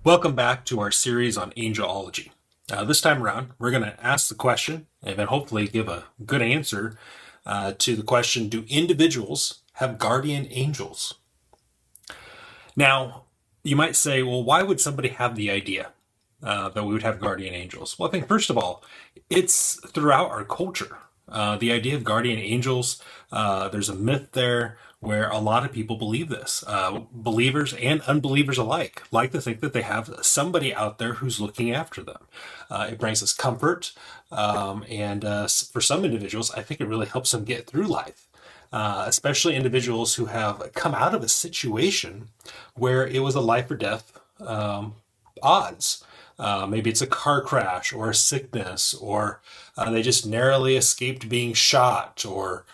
Welcome back to our series on angelology. This time around, we're going to ask the question and then hopefully give a good answer to the question, do individuals have guardian angels? Now, you might say, well, why would somebody have the idea that we would have guardian angels? Well, I think first of all, it's throughout our culture. The idea of guardian angels, there's a myth there where a lot of people believe this. Believers and unbelievers alike like to think that they have somebody out there who's looking after them. It brings us comfort, and for some individuals, I think it really helps them get through life. Especially individuals who have come out of a situation where it was a life or death odds. Maybe it's a car crash or a sickness, or they just narrowly escaped being shot or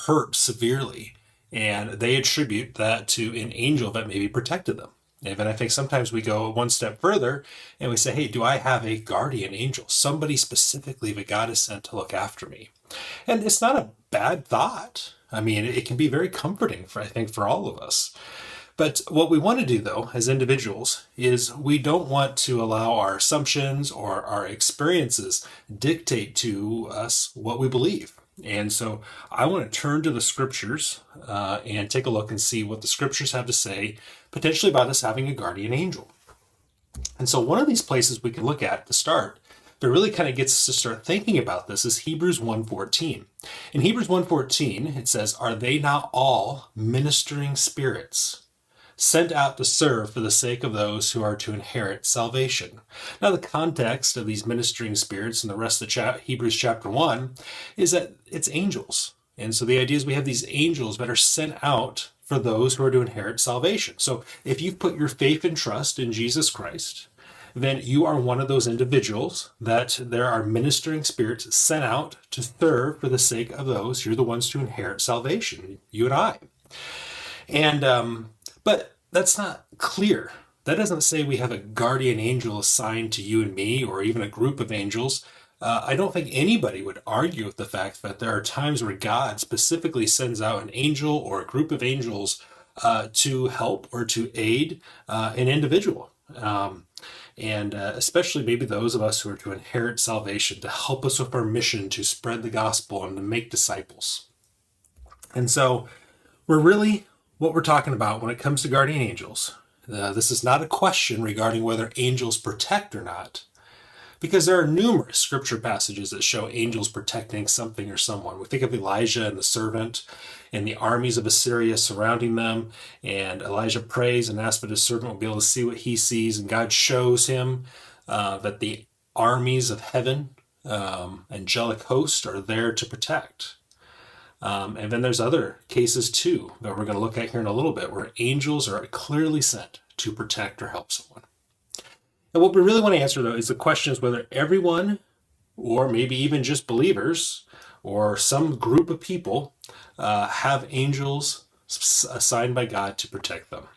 hurt severely, and they attribute that to an angel that maybe protected them. And I think sometimes we go one step further and we say, hey, do I have a guardian angel? Somebody specifically that God has sent to look after me. And it's not a bad thought. I mean, it can be very comforting, I think, for all of us. But what we want to do, though, as individuals, is we don't want to allow our assumptions or our experiences dictate to us what we believe. And so I want to turn to the scriptures and take a look and see what the scriptures have to say, potentially about us having a guardian angel. And so one of these places we can look at to start that really kind of gets us to start thinking about this is Hebrews 1:14. In Hebrews 1:14, it says, "Are they not all ministering spirits, sent out to serve for the sake of those who are to inherit salvation?" Now, the context of these ministering spirits and the rest of Hebrews chapter 1 is that it's angels. And so the idea is we have these angels that are sent out for those who are to inherit salvation. So if you've put your faith and trust in Jesus Christ, then you are one of those individuals that there are ministering spirits sent out to serve for the sake of those who are the ones to inherit salvation, you and I. And but that's not clear. That doesn't say we have a guardian angel assigned to you and me, or even a group of angels. I don't think anybody would argue with the fact that there are times where God specifically sends out an angel or a group of angels to help or to aid an individual. And especially maybe those of us who are to inherit salvation, to help us with our mission to spread the gospel and to make disciples. And so what we're talking about when it comes to guardian angels, this is not a question regarding whether angels protect or not, because there are numerous scripture passages that show angels protecting something or someone. We think of Elijah and the servant and the armies of Assyria surrounding them, and Elijah prays and asks that his servant will be able to see what he sees, and God shows him that the armies of heaven, angelic hosts, are there to protect. And then there's other cases too that we're going to look at here in a little bit where angels are clearly sent to protect or help someone. And what we really want to answer, though, is the question is whether everyone, or maybe even just believers, or some group of people have angels assigned by God to protect them.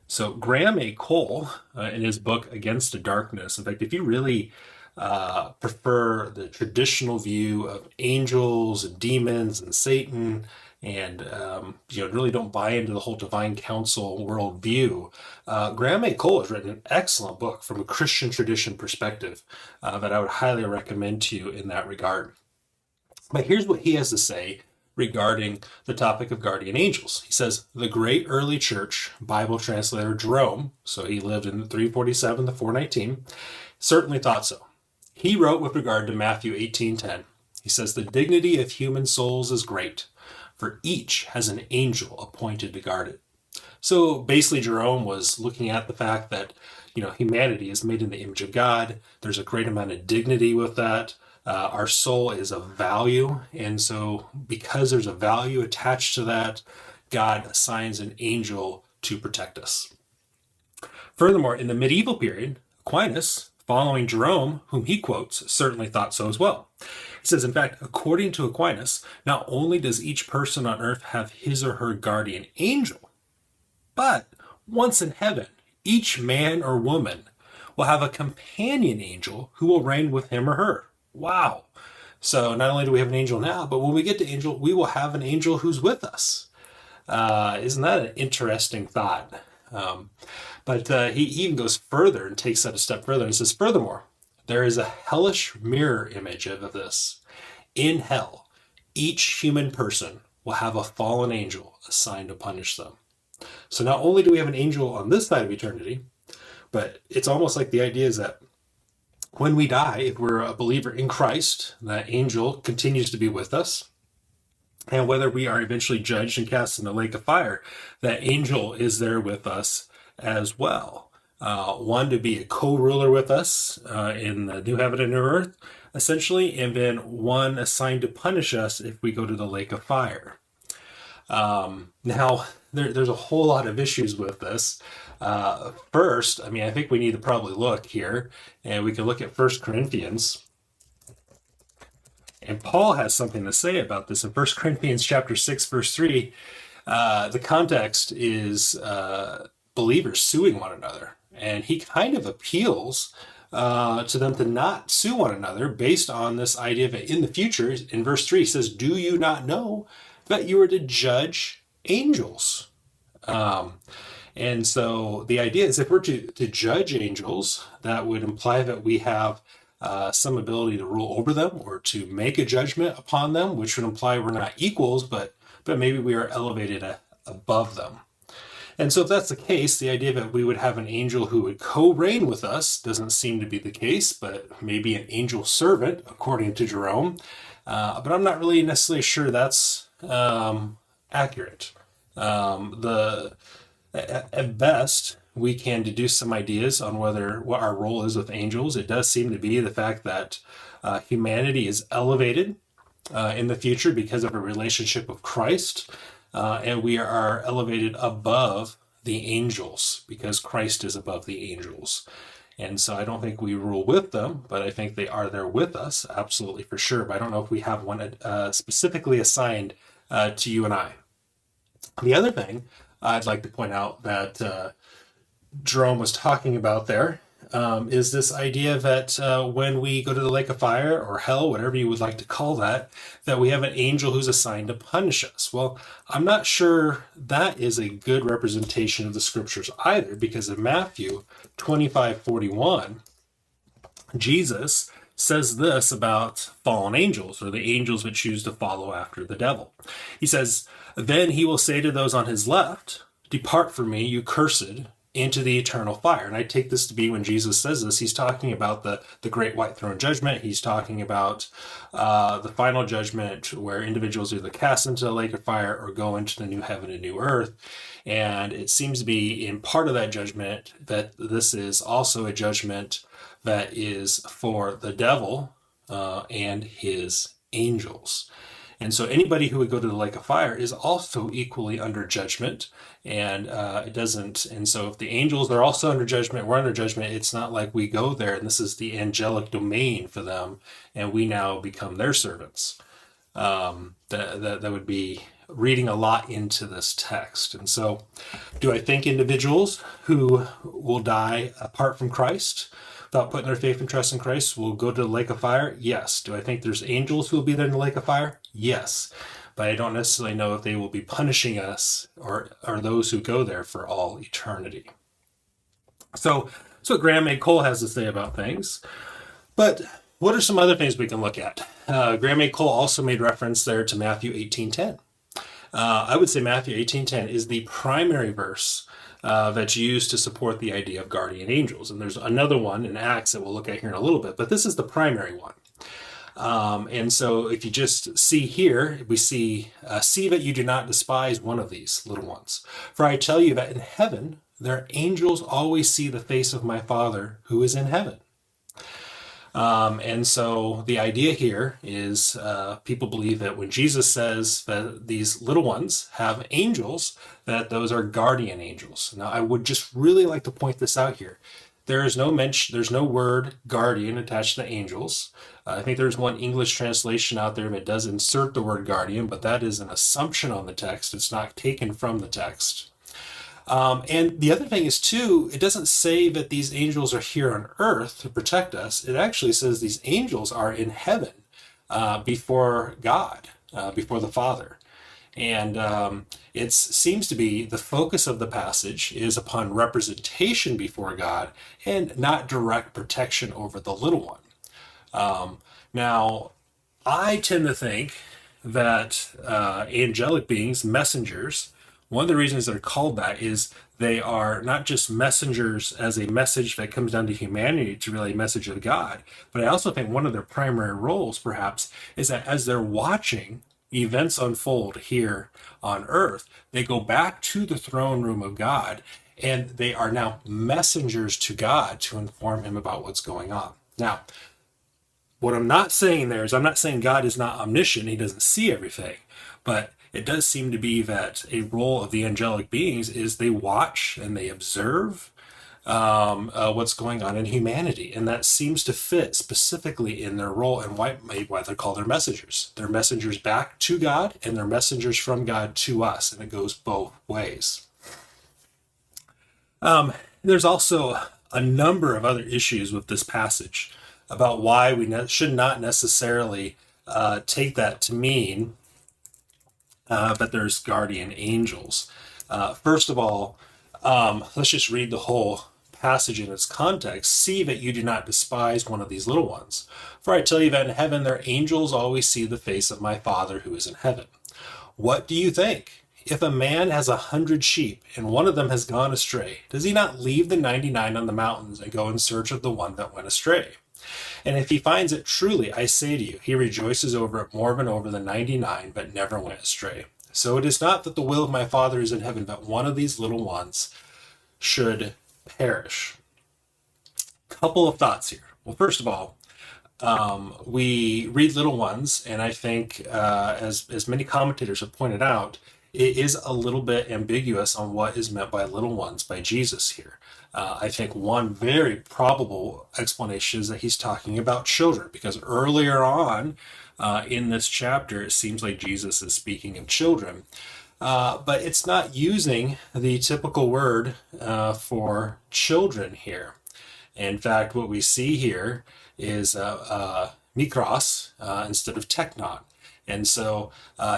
So Graham A. Cole, in his book Against the Darkness, in fact, if you really prefer the traditional view of angels and demons and Satan, and really don't buy into the whole divine council worldview, Graham A. Cole has written an excellent book from a Christian tradition perspective that I would highly recommend to you in that regard. But here's what he has to say regarding the topic of guardian angels. He says, the great early church Bible translator Jerome, so he lived in 347 to 419, certainly thought so. He wrote with regard to Matthew 18:10, he says, the dignity of human souls is great, for each has an angel appointed to guard it. So basically Jerome was looking at the fact that, humanity is made in the image of God. There's a great amount of dignity with that. Our soul is of value. And so because there's a value attached to that, God assigns an angel to protect us. Furthermore, in the medieval period, Aquinas, following Jerome, whom he quotes, certainly thought so as well. He says, in fact, according to Aquinas, not only does each person on earth have his or her guardian angel, but once in heaven, each man or woman will have a companion angel who will reign with him or her. Wow. So not only do we have an angel now, but when we get to angel, we will have an angel who's with us. Isn't that an interesting thought? But he even goes further and takes that a step further and says, furthermore, there is a hellish mirror image of this. In hell, each human person will have a fallen angel assigned to punish them. So not only do we have an angel on this side of eternity, but it's almost like the idea is that when we die, if we're a believer in Christ, that angel continues to be with us. And whether we are eventually judged and cast in the lake of fire, that angel is there with us as well. One to be a co-ruler with us in the new heaven and new earth, essentially, and then one assigned to punish us if we go to the lake of fire. Now, there's a whole lot of issues with this. First, I think we need to probably look here, and we can look at 1 Corinthians. And Paul has something to say about this. In 1 Corinthians chapter 6, verse 3, the context is believers suing one another. And he kind of appeals to them to not sue one another based on this idea that in the future, in verse 3, he says, do you not know that you are to judge angels? And so the idea is if we're to judge angels, that would imply that we have some ability to rule over them or to make a judgment upon them, which would imply we're not equals, but maybe we are elevated above them. And so if that's the case, the idea that we would have an angel who would co-reign with us doesn't seem to be the case, but maybe an angel servant, according to Jerome. But I'm not really necessarily sure that's accurate. At best, we can deduce some ideas on what our role is with angels. It does seem to be the fact that humanity is elevated in the future because of a relationship with Christ, and we are elevated above the angels because Christ is above the angels. And so I don't think we rule with them, but I think they are there with us, absolutely for sure. But I don't know if we have one specifically assigned to you and I. The other thing I'd like to point out that Jerome was talking about there is this idea that when we go to the lake of fire or hell, whatever you would like to call that we have an angel who's assigned to punish us. Well, I'm not sure that is a good representation of the scriptures either, because in Matthew 25:41, Jesus says this about fallen angels, or the angels that choose to follow after the devil. He says, then he will say to those on his left, depart from me, you cursed, into the eternal fire. And I take this to be when Jesus says this, he's talking about the great white throne judgment. He's talking about the final judgment where individuals either cast into the lake of fire or go into the new heaven and new earth. And it seems to be in part of that judgment that this is also a judgment that is for the devil and his angels. And so anybody who would go to the lake of fire is also equally under judgment, and it doesn't. And so if the angels are also under judgment, we're under judgment. It's not like we go there and this is the angelic domain for them, and we now become their servants. That would be reading a lot into this text. And so, do I think individuals who will die apart from Christ, without putting their faith and trust in Christ, will go to the lake of fire? Yes. Do I think there's angels who will be there in the lake of fire? Yes. But I don't necessarily know if they will be punishing us or those who go there for all eternity. So that's what Graham A. Cole has to say about things. But what are some other things we can look at? Graham A. Cole also made reference there to Matthew 18:10. I would say Matthew 18:10 is the primary verse that's used to support the idea of guardian angels. And there's another one in Acts that we'll look at here in a little bit, but this is the primary one. And so if you just see here, we see that you do not despise one of these little ones. For I tell you that in heaven, their angels always see the face of my Father who is in heaven. And so the idea here is people believe that when Jesus says that these little ones have angels, that those are guardian angels. Now, I would just really like to point this out here. There's no word guardian attached to angels. I think there's one English translation out there that does insert the word guardian, but that is an assumption on the text. It's not taken from the text. And the other thing is, too, it doesn't say that these angels are here on earth to protect us. It actually says these angels are in heaven before God, before the Father. And It seems to be the focus of the passage is upon representation before God and not direct protection over the little one. Now, I tend to think that angelic beings, messengers, one of the reasons they're called that is they are not just messengers as a message that comes down to humanity to relay a message of God, but I also think one of their primary roles, perhaps, is that as they're watching events unfold here on earth, they go back to the throne room of God and they are now messengers to God to inform him about what's going on. Now, what I'm not saying there is I'm not saying God is not omniscient, he doesn't see everything, but it does seem to be that a role of the angelic beings is they watch and they observe what's going on in humanity, and that seems to fit specifically in their role and why they're called their messengers. They're messengers back to God, and they're messengers from God to us, and it goes both ways. There's also a number of other issues with this passage about why we should not necessarily take that to mean that there's guardian angels. First of all, let's just read the whole passage in its context. See that you do not despise one of these little ones. For I tell you that in heaven their angels always see the face of my Father who is in heaven. What do you think? If a man has 100 sheep and one of them has gone astray, does he not leave the 99 on the mountains and go in search of the one that went astray? And if he finds it, truly, I say to you, he rejoices over it more than over the 99, but never went astray. So it is not that the will of my Father is in heaven, that one of these little ones should perish. Couple of thoughts here. Well, first of all, we read little ones, and I think, as many commentators have pointed out, it is a little bit ambiguous on what is meant by little ones by Jesus here. I think one very probable explanation is that he's talking about children, because earlier on in this chapter, it seems like Jesus is speaking of children. But it's not using the typical word for children here. In fact, what we see here is mikros instead of teknon. And so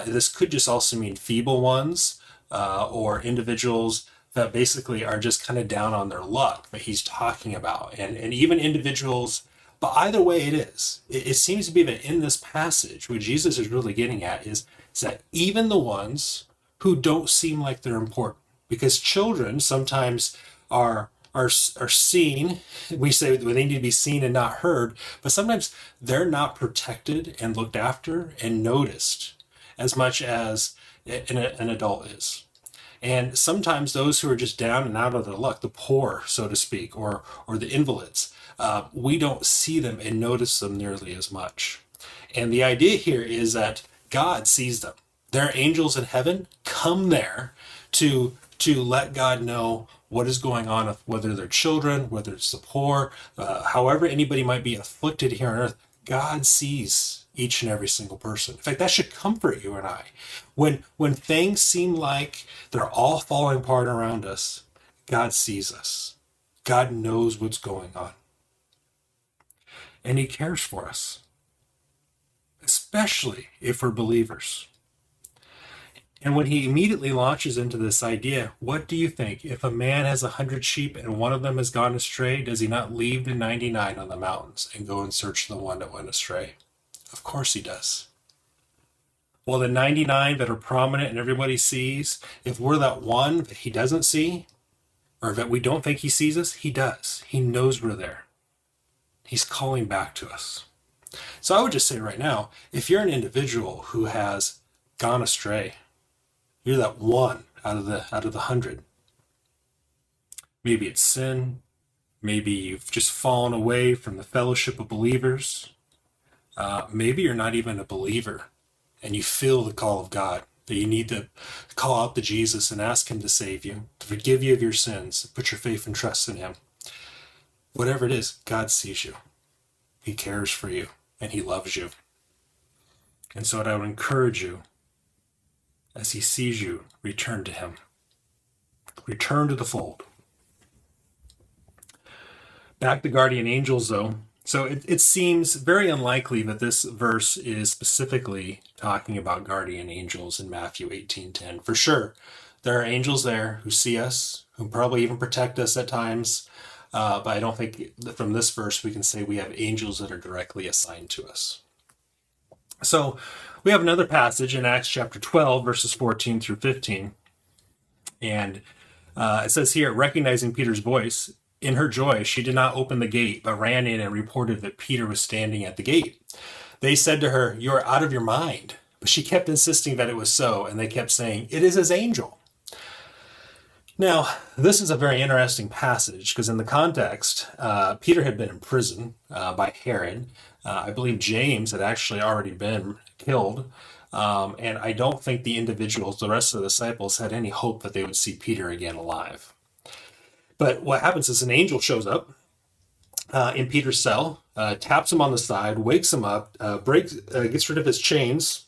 this could just also mean feeble ones or individuals that basically are just kind of down on their luck that he's talking about. And even individuals, but either way it seems to be that in this passage, what Jesus is really getting at is that even the ones who don't seem like they're important, because children sometimes are seen, we say they need to be seen and not heard, but sometimes they're not protected and looked after and noticed as much as an adult is. And sometimes those who are just down and out of their luck, the poor, so to speak, or the invalids, we don't see them and notice them nearly as much. And the idea here is that God sees them. Their angels in heaven come there to let God know what is going on, whether they're children, whether it's the poor, however anybody might be afflicted here on earth. God sees each and every single person. In fact, that should comfort you and I. When things seem like they're all falling apart around us, God sees us. God knows what's going on. And he cares for us, especially if we're believers. And when he immediately launches into this idea, what do you think? If a man has 100 sheep and one of them has gone astray, does he not leave the 99 on the mountains and go and search the one that went astray? Of course he does. Well, the 99 that are prominent and everybody sees, if we're that one that he doesn't see, or that we don't think he sees us, he does. He knows we're there. He's calling back to us. So I would just say right now, if you're an individual who has gone astray, you're that one out of the 100. Maybe it's sin. Maybe you've just fallen away from the fellowship of believers. Maybe you're not even a believer and you feel the call of God, that you need to call out to Jesus and ask him to save you, to forgive you of your sins, put your faith and trust in him. Whatever it is, God sees you. He cares for you and he loves you. And so I would encourage you, as he sees you, return to him. Return to the fold. Back to guardian angels, though. So it seems very unlikely that this verse is specifically talking about guardian angels in Matthew 18:10. For sure, there are angels there who see us, who probably even protect us at times. But I don't think that from this verse we can say we have angels that are directly assigned to us. So we have another passage in Acts chapter 12, verses 14 through 15. And it says here, recognizing Peter's voice, in her joy, she did not open the gate, but ran in and reported that Peter was standing at the gate. They said to her, "You are out of your mind." But she kept insisting that it was so, and they kept saying, "It is his angel." Now, this is a very interesting passage because in the context, Peter had been in prison by Herod. I believe James had actually already been killed. And I don't think the individuals, the rest of the disciples, had any hope that they would see Peter again alive. But what happens is an angel shows up in Peter's cell, taps him on the side, wakes him up, gets rid of his chains,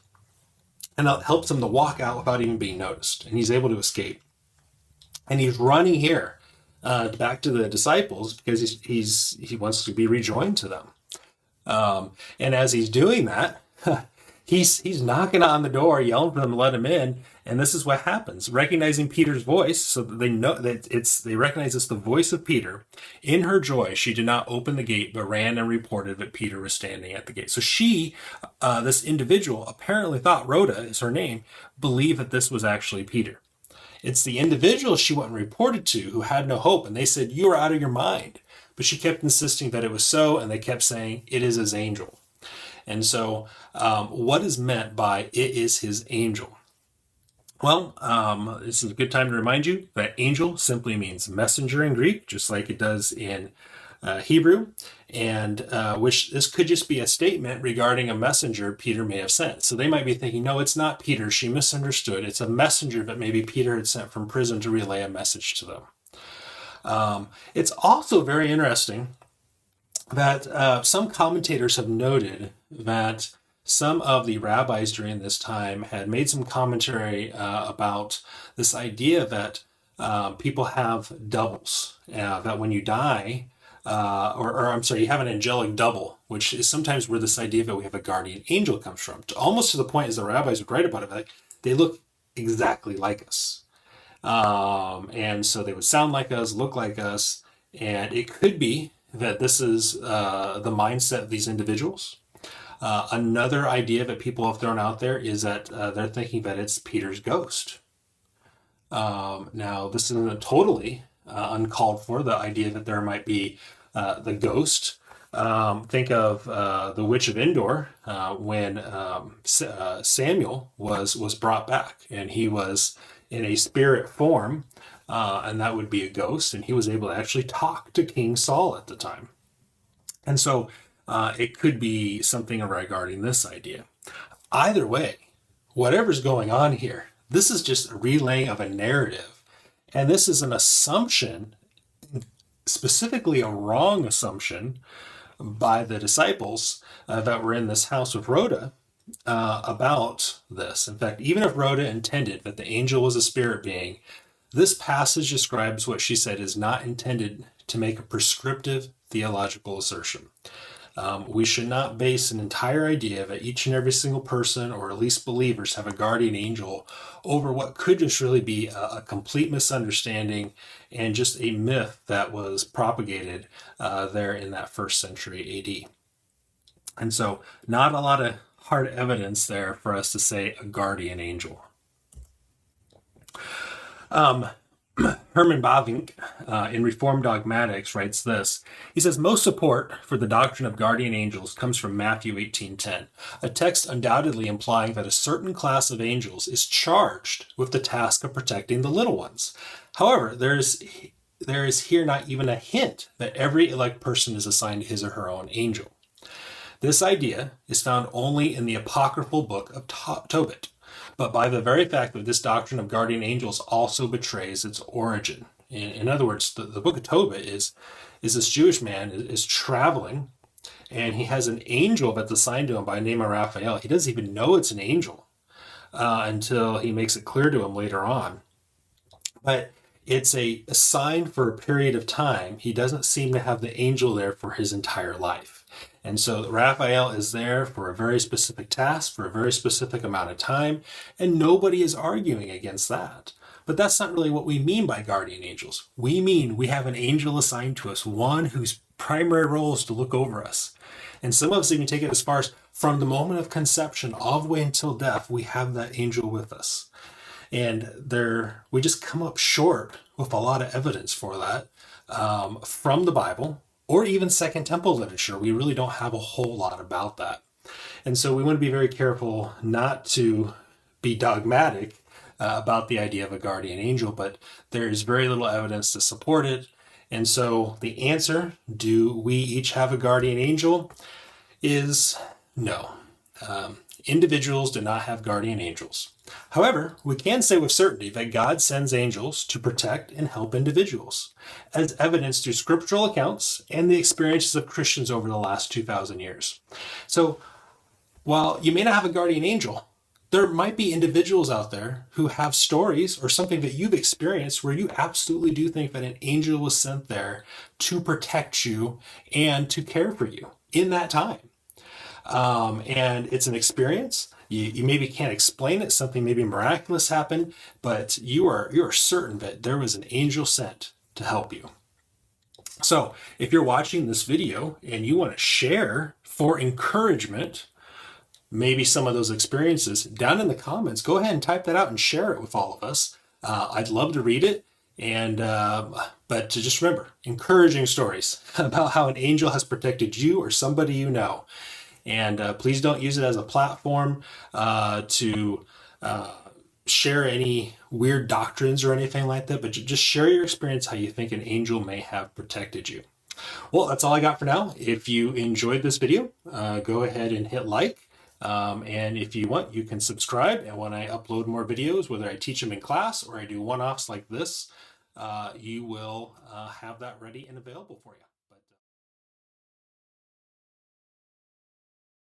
and helps him to walk out without even being noticed. And he's able to escape. And he's running here back to the disciples because he wants to be rejoined to them. And as he's doing that, he's knocking on the door, yelling for them to let him in. And this is what happens. Recognizing Peter's voice, so that they know that they recognize it's the voice of Peter. In her joy, she did not open the gate, but ran and reported that Peter was standing at the gate. So she, this individual, apparently thought, Rhoda is her name, believed that this was actually Peter. It's the individual she went and reported to who had no hope, and they said, "You are out of your mind." But she kept insisting that it was so, and they kept saying, "It is his angel." And so what is meant by "it is his angel"? Well, this is a good time to remind you that angel simply means messenger in Greek, just like it does in Hebrew, and which this could just be a statement regarding a messenger Peter may have sent. So they might be thinking, no, it's not Peter. She misunderstood. It's a messenger that maybe Peter had sent from prison to relay a message to them. It's also very interesting that some commentators have noted that some of the rabbis during this time had made some commentary about this idea that people have doubles, that when you die, or I'm sorry, you have an angelic double, which is sometimes where this idea that we have a guardian angel comes from. Almost to the point, as the rabbis would write about it, like they look exactly like us. And so they would sound like us, look like us, and it could be that this is the mindset of these individuals. Another idea that people have thrown out there is that they're thinking that it's Peter's ghost. Now, this isn't totally uncalled for, the idea that there might be the ghost. Think of the Witch of Endor when Samuel was brought back, and he was in a spirit form, and that would be a ghost, and he was able to actually talk to King Saul at the time. And so it could be something regarding this idea. Either way, whatever's going on here, this is just a relaying of a narrative. And this is an assumption, specifically a wrong assumption by the disciples that were in this house with Rhoda about this. In fact, even if Rhoda intended that the angel was a spirit being, this passage describes what she said is not intended to make a prescriptive theological assertion. We should not base an entire idea that each and every single person, or at least believers, have a guardian angel over what could just really be a complete misunderstanding and just a myth that was propagated there in that first century AD. And so not a lot of hard evidence there for us to say a guardian angel. Herman Bavinck, in Reformed Dogmatics, writes this. He says, most support for the doctrine of guardian angels comes from Matthew 18:10, a text undoubtedly implying that a certain class of angels is charged with the task of protecting the little ones. However, there is here not even a hint that every elect person is assigned his or her own angel. This idea is found only in the apocryphal book of Tobit. But by the very fact that this doctrine of guardian angels also betrays its origin. In other words, the book of Tobit is this Jewish man is traveling, and he has an angel that's assigned to him by the name of Raphael. He doesn't even know it's an angel until he makes it clear to him later on. But it's a sign for a period of time. He doesn't seem to have the angel there for his entire life. And so Raphael is there for a very specific task, for a very specific amount of time, and nobody is arguing against that. But that's not really what we mean by guardian angels. We mean we have an angel assigned to us, one whose primary role is to look over us. And some of us even take it as far as from the moment of conception all the way until death, we have that angel with us. And we just come up short with a lot of evidence for that from the Bible or even Second Temple literature. We really don't have a whole lot about that. And so we want to be very careful not to be dogmatic about the idea of a guardian angel, but there is very little evidence to support it. And so the answer, do we each have a guardian angel, is no. Individuals do not have guardian angels. However, we can say with certainty that God sends angels to protect and help individuals, as evidenced through scriptural accounts and the experiences of Christians over the last 2,000 years. So, while you may not have a guardian angel, there might be individuals out there who have stories or something that you've experienced where you absolutely do think that an angel was sent there to protect you and to care for you in that time. And it's an experience. You maybe can't explain it. Something maybe miraculous happened, but you are certain that there was an angel sent to help you. So if you're watching this video and you want to share for encouragement, maybe some of those experiences, down in the comments, go ahead and type that out and share it with all of us. I'd love to read it. And but to just remember, encouraging stories about how an angel has protected you or somebody you know. And please don't use it as a platform to share any weird doctrines or anything like that, but just share your experience, how you think an angel may have protected you. Well, that's all I got for now. If you enjoyed this video, go ahead and hit like. And if you want, you can subscribe. And when I upload more videos, whether I teach them in class or I do one-offs like this, you will have that ready and available for you.